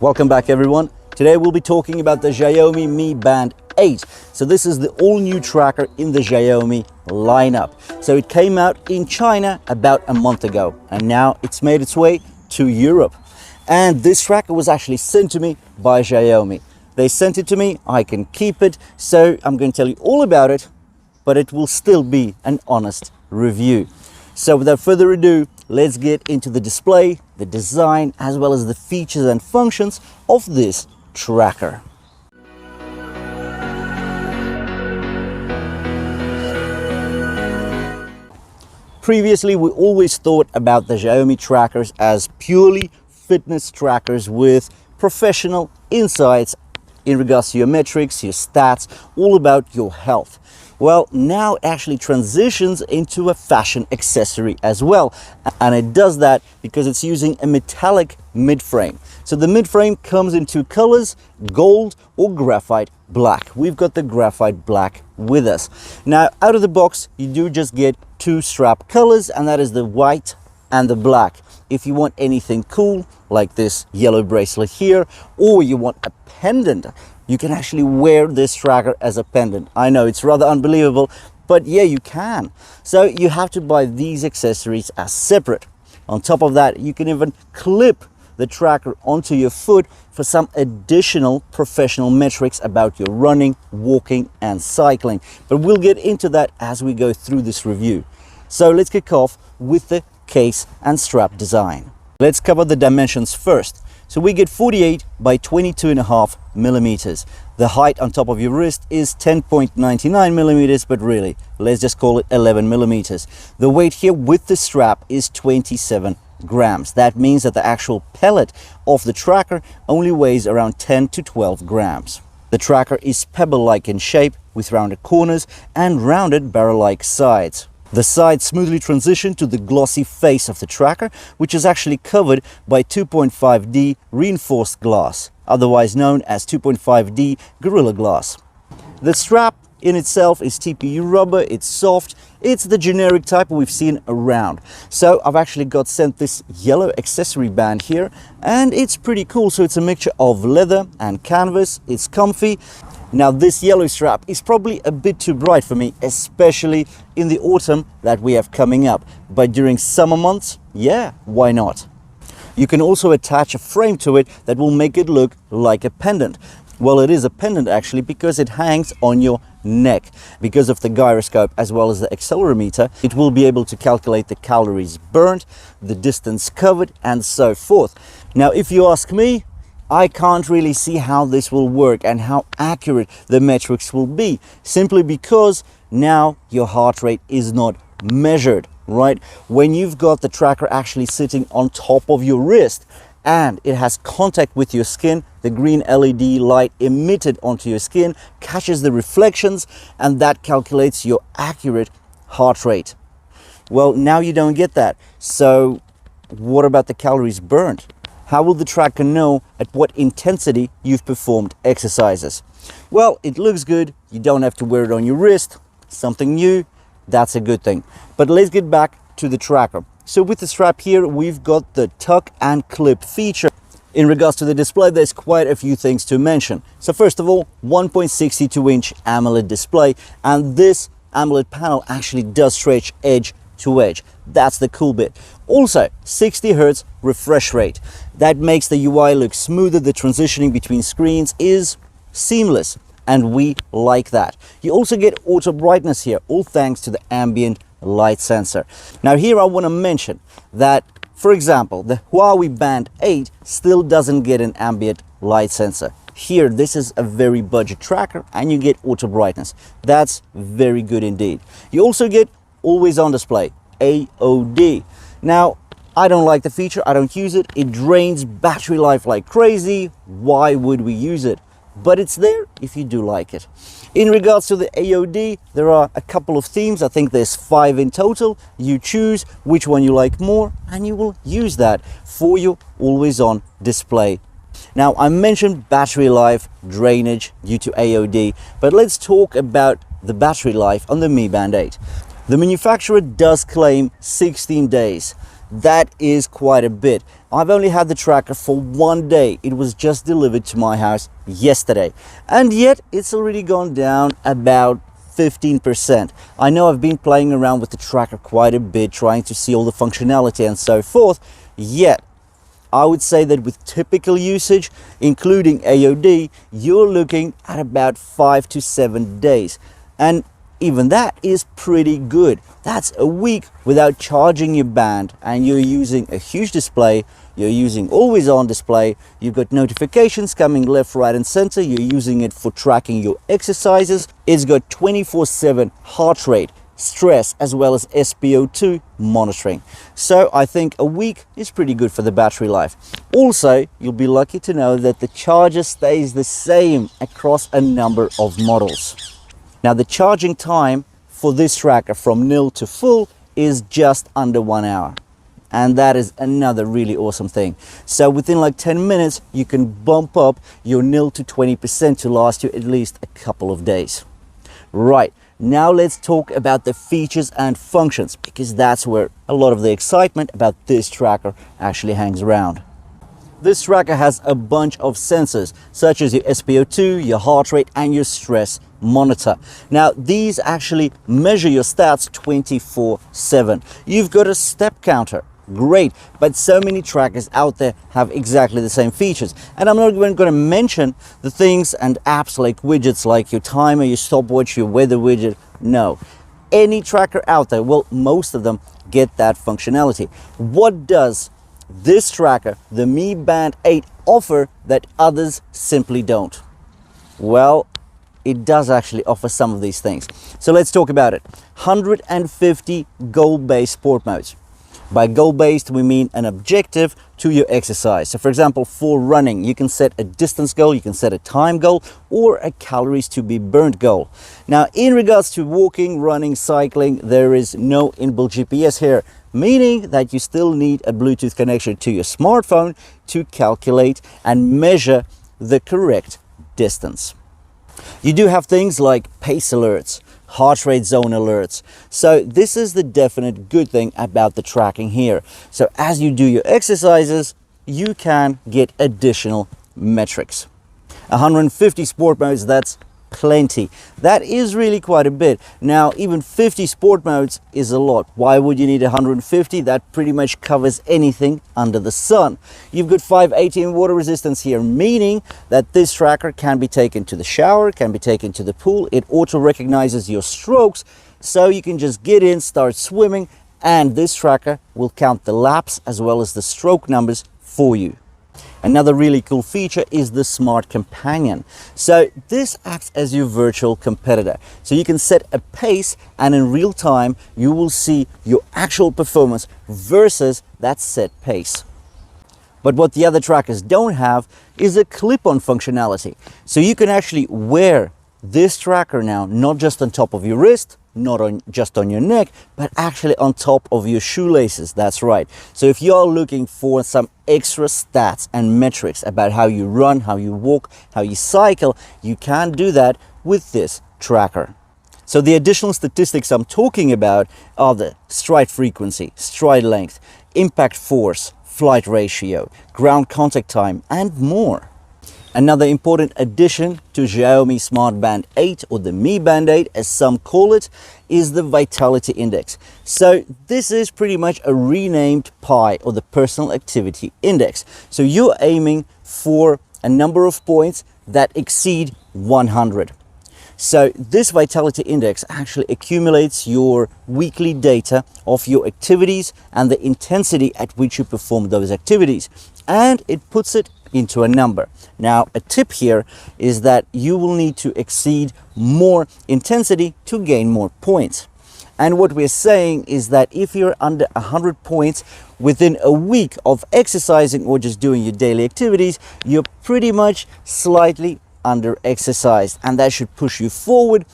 Welcome back everyone. Today we'll be talking about the Xiaomi Mi Band 8. So this is the all-new tracker in the Xiaomi lineup. So it came out in China about a month ago and now it's made its way to Europe. And this tracker was actually sent to me by Xiaomi. They sent it to me, I can keep it, so I'm going to tell you all about it, but it will still be an honest review. So without further ado, let's get into the display, the design, as well as the features and functions of this tracker. Previously, we always thought about the Xiaomi trackers as purely fitness trackers with professional insights in regards to your metrics, your stats, all about your health. Well, now it actually transitions into a fashion accessory as well. And it does that because it's using a metallic mid-frame. So the mid-frame comes in two colors, gold or graphite black. We've got the graphite black with us. Now, out of the box, you do just get two strap colors, and that is the white and the black. If you want anything cool, like this yellow bracelet here, or you want a pendant, you can actually wear this tracker as a pendant. I know it's rather unbelievable, but yeah, you can. So you have to buy these accessories as separate. On top of that, you can even clip the tracker onto your foot for some additional professional metrics about your running, walking, and cycling. But we'll get into that as we go through this review. So let's kick off with the case and strap design. Let's cover the dimensions first. So we get 48 by 22.5 millimeters. The height on top of your wrist is 10.99 millimeters, but really, let's just call it 11 millimeters. The weight here with the strap is 27 grams. That means that the actual pellet of the tracker only weighs around 10 to 12 grams. The tracker is pebble-like in shape with rounded corners and rounded barrel-like sides. The sides smoothly transition to the glossy face of the tracker, which is actually covered by 2.5D reinforced glass, otherwise known as 2.5D Gorilla Glass. The strap in itself is TPU rubber, it's soft, it's the generic type we've seen around. So I've actually got sent this yellow accessory band here, and it's pretty cool. So it's a mixture of leather and canvas, it's comfy. Now this yellow strap is probably a bit too bright for me, especially in the autumn that we have coming up. But during summer months, yeah, why not? You can also attach a frame to it that will make it look like a pendant. Well, it is a pendant actually because it hangs on your neck. Because of the gyroscope as well as the accelerometer, it will be able to calculate the calories burned, the distance covered, and so forth. Now, if you ask me, I can't really see how this will work and how accurate the metrics will be, simply because now your heart rate is not measured, right? When you've got the tracker actually sitting on top of your wrist and it has contact with your skin, the green LED light emitted onto your skin catches the reflections, and that calculates your accurate heart rate. Well, now you don't get that. So what about the calories burned? How will the tracker know at what intensity you've performed exercises? Well, it looks good. You don't have to wear it on your wrist. Something new, that's a good thing. But let's get back to the tracker. So with the strap here, we've got the tuck and clip feature. In regards to the display, there's quite a few things to mention. So first of all, 1.62-inch AMOLED display, and this AMOLED panel actually does stretch edge to edge. That's the cool bit. Also, 60 Hz refresh rate. That makes the UI look smoother. The transitioning between screens is seamless, and we like that. You also get auto brightness here, all thanks to the ambient light sensor. Now here I want to mention that, for example, the Huawei Band 8 still doesn't get an ambient light sensor. Here, this is a very budget tracker and you get auto brightness. That's very good indeed. You also get always on display, AOD. Now, I don't like the feature, I don't use it. It drains battery life like crazy. Why would we use it? But it's there if you do like it. In regards to the AOD, there are a couple of themes. I think there's 5 in total. You choose which one you like more and you will use that for your always on display. Now, I mentioned battery life drainage due to AOD, but let's talk about the battery life on the Mi Band 8. The manufacturer does claim 16 days. That is quite a bit. I've only had the tracker for 1 day. It was just delivered to my house yesterday, and yet it's already gone down about 15%. I know I've been playing around with the tracker quite a bit, trying to see all the functionality and so forth, yet I would say that with typical usage, including AOD, you're looking at about 5 to 7 days. And even that is pretty good. That's a week without charging your band, and you're using a huge display, you're using always on display, you've got notifications coming left, right and center, you're using it for tracking your exercises. It's got 24/7 heart rate, stress, as well as SpO2 monitoring. So I think a week is pretty good for the battery life. Also, you'll be lucky to know that the charger stays the same across a number of models. Now, the charging time for this tracker from nil to full is just under 1 hour. And that is another really awesome thing. So within like 10 minutes, you can bump up your nil to 20% to last you at least a couple of days. Right, now let's talk about the features and functions, because that's where a lot of the excitement about this tracker actually hangs around. This tracker has a bunch of sensors, such as your SpO2, your heart rate, and your stress monitor. Now, these actually measure your stats 24/7. You've got a step counter. Great, but so many trackers out there have exactly the same features. And I'm not even going to mention the things and apps like widgets like your timer, your stopwatch, your weather widget. No. Any tracker out there, well, most of them get that functionality. What does this tracker, the Mi Band 8, offer that others simply don't? Well, it does actually offer some of these things. So let's talk about it. 150 goal-based sport modes. By goal-based, we mean an objective to your exercise. So for example, for running, you can set a distance goal, you can set a time goal, or a calories to be burnt goal. Now, in regards to walking, running, cycling, there is no inbuilt GPS here, meaning that you still need a Bluetooth connection to your smartphone to calculate and measure the correct distance. You do have things like pace alerts, heart rate zone alerts. So this is the definite good thing about the tracking here. So as you do your exercises, you can get additional metrics. 150 sport modes, that's plenty. That is really quite a bit. Now, even 50 sport modes is a lot. Why would you need 150? That pretty much covers anything under the sun. You've got 518 water resistance here, meaning that this tracker can be taken to the shower, can be taken to the pool. It auto recognizes your strokes, so you can just get in, start swimming, and this tracker will count the laps as well as the stroke numbers for you. Another really cool feature is the Smart Companion. So this acts as your virtual competitor. So you can set a pace, and in real time, you will see your actual performance versus that set pace. But what the other trackers don't have is a clip-on functionality. So you can actually wear this tracker now, not just on top of your wrist, not just on your neck, but actually on top of your shoelaces. That's right. So if you're looking for some extra stats and metrics about how you run, how you walk, how you cycle, you can do that with this tracker. So the additional statistics I'm talking about are the stride frequency, stride length, impact force, flight ratio, ground contact time, and more. Another important addition to Xiaomi Smart Band 8, or the Mi Band 8 as some call it, is the Vitality Index. So this is pretty much a renamed PAI, or the Personal Activity Index. So you're aiming for a number of points that exceed 100. So this Vitality Index actually accumulates your weekly data of your activities and the intensity at which you perform those activities, and it puts it into a number. Now, a tip here is that you will need to exceed more intensity to gain more points. And what we're saying is that if you're under 100 points within a week of exercising or just doing your daily activities, you're pretty much slightly under exercised, and that should push you forward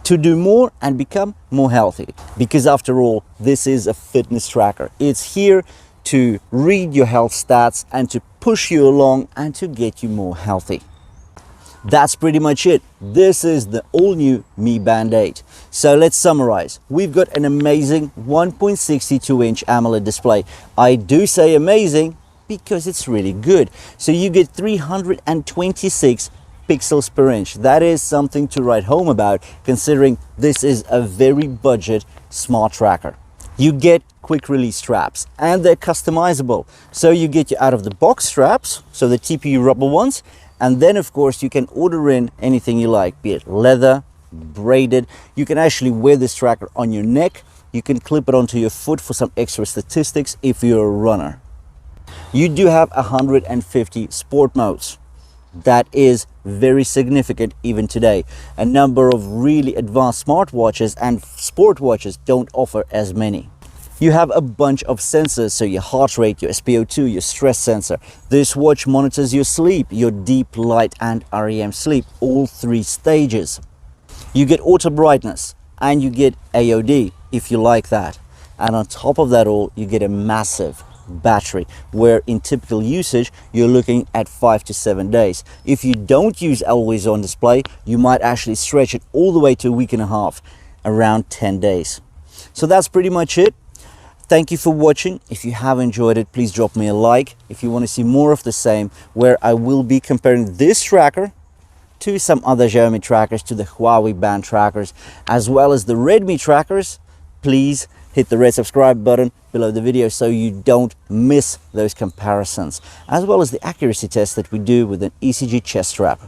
to do more and become more healthy. Because after all, this is a fitness tracker. It's here to read your health stats and to push you along and to get you more healthy. That's pretty much it. This is the all-new Mi Band 8. So let's summarize. We've got an amazing 1.62-inch AMOLED display. I do say amazing because it's really good. So you get 326 pixels per inch. That is something to write home about, considering this is a very budget smart tracker. You get quick release straps and they're customizable. So you get your out of the box straps, so the TPU rubber ones, and then of course you can order in anything you like, be it leather, braided. You can actually wear this tracker on your neck. You can clip it onto your foot for some extra statistics if you're a runner. You do have 150 sport modes. That is very significant even today. A number of really advanced smartwatches and sport watches don't offer as many. You have a bunch of sensors, so your heart rate, your SpO2, your stress sensor. This watch monitors your sleep, your deep, light and REM sleep, all 3 stages. You get auto brightness and you get AOD if you like that. And on top of that all, you get a massive battery, where in typical usage you're looking at 5 to 7 days. If you don't use always on display, you might actually stretch it all the way to a week and a half, around 10 days. So that's pretty much it. Thank you for watching. If you have enjoyed it, please drop me a like. If you want to see more of the same, where I will be comparing this tracker to some other Xiaomi trackers, to the Huawei band trackers, as well as the Redmi trackers, please hit the red subscribe button below the video so you don't miss those comparisons, as well as the accuracy test that we do with an ECG chest strap.